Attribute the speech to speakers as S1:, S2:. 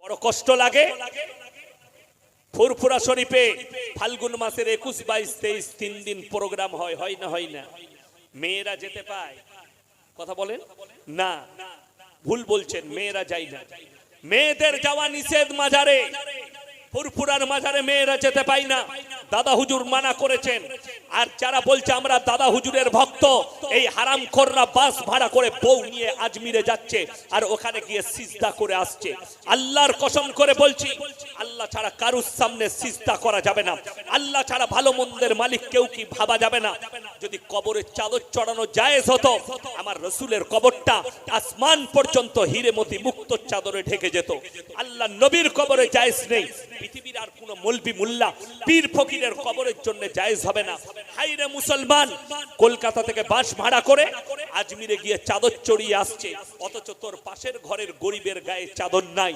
S1: বড় কষ্ট লাগে। ফুরফুরা শরীফে ফাল্গুন মাসের 21, 22, 23 3 দিন প্রোগ্রাম হয় না হয় না? মেয়েরা যেতে পায়? কথা বলেন না, ভুল বলছেন, মেয়েরা যায় না। মেয়েদের যাওয়া নিষেধ মাজারে। ফুরফুরার মাজারে মেয়েরা যেতে পায় না, দাদা হুজুর মানা করেছেন। আর যারা বলছে আমরা দাদা হুজুরের ভক্ত, এই হারামখোররা বাস ভাড়া করে বউ নিয়ে আজমিরে যাচ্ছে আর ওখানে গিয়ে সিজদা করে আসছে। আল্লাহর কসম করে বলছি, আল্লাহ ছাড়া কারুর সামনে সিজদা করা যাবে না। আল্লাহ ছাড়া ভালো মন্দের মালিক কেউ কি ভাবা যাবে না। যদি কবরে চাদর চড়ানো জায়েজ হতো, আমার রসুলের কবরটা আসমান পর্যন্ত হিরেমতি মুক্ত চাদরে ঢেকে যেত। আল্লাহ নবীর কবরে জায়েজ নেই, পৃথিবীর আর কোন মৌলবি মুল্লা পীর ফকিরের কবরের জন্য জায়েজ হবে না। হাইরে মুসলমান, কলকাতা থেকে বাস ভাড়া করে আজমিরে গিয়ে চাদর চড়িয়ে আসছে, অথচ তোর পাশের ঘরের গরিবের গায়ে চাদর নাই।